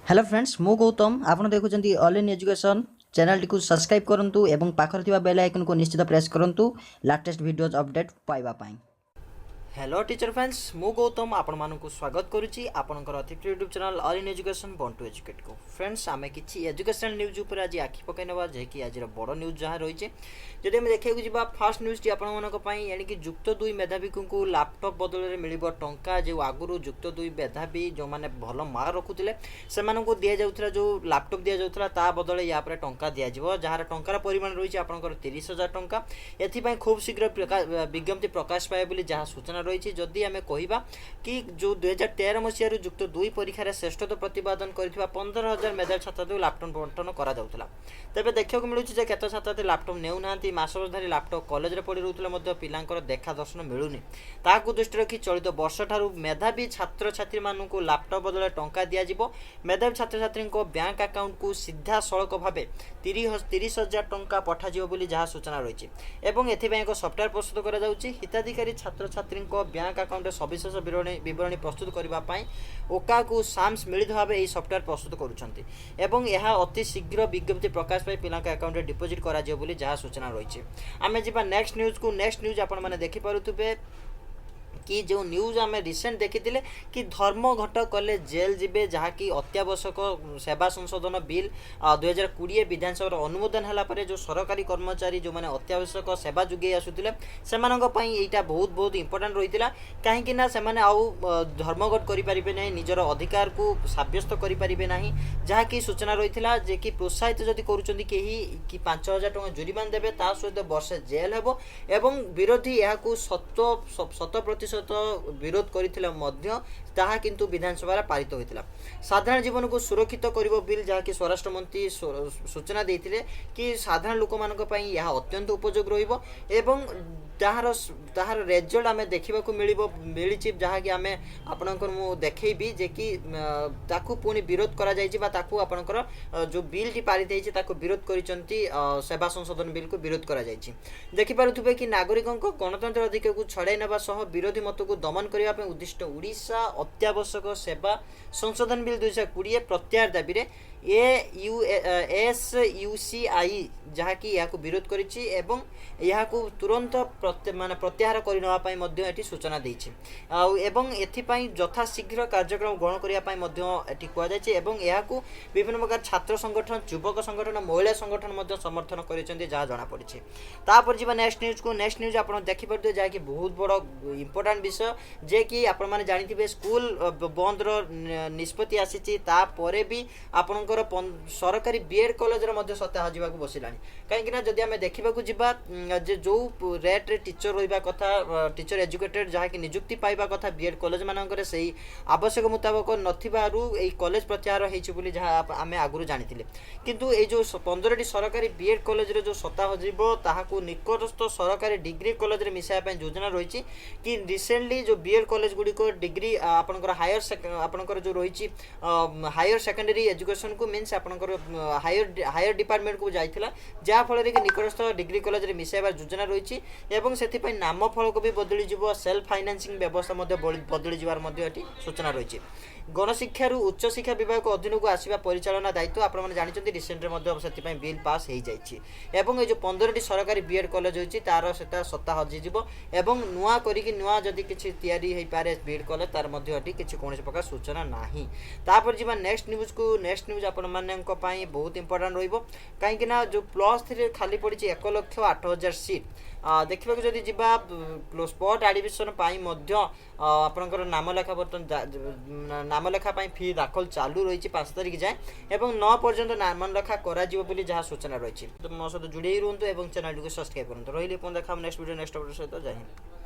Hello friends मु गौतम आपन देखुछंती online education channel T को सब्सक्राइब करंतु एवं पाखर थिबा बेल आइकन को निश्चित प्रेस करंतु लेटेस्ट वीडियोज अपडेट पाइबा पाई। हेलो टीचर फ्रेंड्स मु गौतम आपण मानकु स्वागत करुच्ची आपणकर अति प्रिय YouTube channel all in education बॉन्ट टू एजुकेट को। फ्रेंड्स आम कि एजुकेशनल न्यूज उपर आज आखि पकई ना जे आज बड़ न्यूज जहाँ रही जदि आम देखा जा फास्ट न्यूज टी आपंक जुक्त दुई मेधावी को लैपटॉप बदल में मिल टंका जो आगुरी जुक्त दुई मेधावी जो मैंने भल मार्क रखुले से दि जाऊला जो लैपटॉप दि जाऊला ता बदले या टंका दिज्व जार टंकार परिमाण रही है आपंकर 30,000 टंका। एथपाई खूब शीघ्र विज्ञप्ति प्रकाश पाए बोली जहाँ सूचना रही। जदि आम कहवा कि जो 2013 मसीह जुक्त दुई परीक्षार श्रेष्ठत्व प्रतिपादन कर 15,000 मेधावी छात्र लैपटॉप बंटन करा तेज देखा मिलूँ केत छात्र लैपटॉप नेउना मास धरी लैपटॉप कॉलेज में पढ़ी रोते पिलांकर देखा दर्शन मिलूनी ताकू दृष्टि रखी चलित वर्ष ठारू मेधावी छात्र छात्री मानू लैपटॉप बदल टंका दिज्व। मेधावी छात्र छात्री बैंक अकाउंट को सीधा सड़क भाव 30,000 टंका पठाଯିव बोली जहाँ सूचना रही है। एक सफ्टवेयर प्रस्तुत करा हिताधिकारी छात्र छात्री बैंक अकाउंट सविशेष विवरणी प्रस्तुत करने ओका को साम्स मिलित भाव यह सफ्टवेयर प्रस्तुत करुँच अति शीघ्र विज्ञप्ति प्रकाश पाई पिला अकाउंट डिपोजिट करा जहाँ सूचना रही है। आम जी नेक्स्ट न्यूज को नेक्स्ट न्यूज आपण मैंने देखिपे कि जो न्यूज आम रिसेंट देखी कि धर्मघट कले जेल जीवे जहाँकि अत्यावश्यक सेवा संशोधन बिल 2020 विधानसभा अनुमोदन है जो सरकारी कर्मचारी जो मैंने अत्यावश्यक सेवा जुगे आसुले से यहाँ बहुत बहुत इंपोर्टाट रही है कहीं से आउ धर्मघट करें ना निजर अधिकार को सब्यस्त करें ना जहाँकि सूचना रही है जे कि प्रोत्साहित जदि करुँच कि 5,000 टଙ୍କା जुरिमान देवे ता सहित वर्षे जेल हेबो एवं विरोधी यहाँ 100% विरोध करता किंतु विधानसभा पारित होता। साधारण जीवन को सुरक्षित करिवो बिल जहाँकि स्वराष्ट्र मंत्री सूचना देते कि साधारण लोक मानी यह अत्यंत उपयोग रहिबो एवं ताहार रेजल्ट आम देखा मिली जहाँकि आम आपणकर देखी जे कि ताकू पुणी विरोध कर जो बिल टी पारित होती विरोध कर सेवा संशोधन बिल को विरोध कर देखिपे कि नागरिकों गणतंत्र अधिकार को छड़ाई ना विरोधी मत को दमन करने उद्दिष्ट ओडिशा अत्यावश्यक सेवा संशोधन बिल 2020 प्रत्याहार दाबी एसयूसीआई जहाँकि यहाँ विरोध करिछि एवं यहाँ तुरंत माने प्रत्याहार करने सूचना देछि एवं एथिपाई यथाशीघ्र कार्यक्रम ग्रहण करने कहुँ विभिन्न प्रकार छात्र संगठन युवक संगठन महिला संगठन समर्थन कर जना पड़ी। तापर जी नेक्स्ट न्यूज को नेक्स्ट न्यूज आप देखिपे जहाँकि बहुत बड़ इंपोर्टाट विषय जे कि आपने जानते स्कूल बंद निष्पत्ति आसी तापर भी आपण सरकारी बीएड कॉलेज सत्ता हजिबा बसला कहीं जदि आम देखा जो रेट रे टीचर रहा कथा टीचर एजुकेटेड जहाँकि निजुक्ति पाइबा कथा बीएड कॉलेज मानक से आवश्यक मुताबक नथिबारु एई कॉलेज प्रत्याहार होइछि बोली जहाँ आम आगुरी जानी किंतु ये जो 15टी सरकारी बीएड कॉलेज रे जो सत्ता हजिबो ताहाकू निकटस्थ सरकारी डिग्री कॉलेज रे मिसाया योजना रही कि रिसेंटली जो बीएड कॉलेज गुड़िक डिग्री आपनकर आपनकर जो रही हायर सेकेंडरी एजुकेशन को मीन्स आपनकर हायर डिपार्टमेंट को जाइथिला जहाँ फल कि निकटस्थ डिग्री कॉलेज रे मिसाइबार योजना रही है नाम फल को भी बदली जीव सेल्फ फाइनेंसिंग व्यवस्था बदली जीवार सूचना रही। गणशिक्षार उच्च शिक्षा विभाग अधीन को आसवा परिचालना दायित्व आपने जानते रिसेंटली बिल पास हो जाए जो 15टी सरकारी बीएड कॉलेज होती तार से सत्ता हजिज एवं नुआ करी नुआ जदि किसी तैयारी हो पारे बीएड कॉलेज तार किसी कौन प्रकार सूचना ना। तापर जी नेक्स्ट न्यूज को नेक्स्ट न्यूज आपण माने बहुत इंपोर्टाट रही जो +3 खाली पड़ी 1,08,000 सीट देखा जदि जीवा स्पॉट एडमिशन आपंकर नाम लेखा बर्तमान नाम लेखा फी दाखल चालू रही 5 तारिख जाए और 9 पर्यंत नाम लेखा कर जहाँ सूचना रही। तो मो सहित जुड़े रुहतु और चैनल को सब्सक्राइब करूँ। रही देखा नेक्स्ट वीडियो नेक्स्ट अपडेट सहित जय हिंद।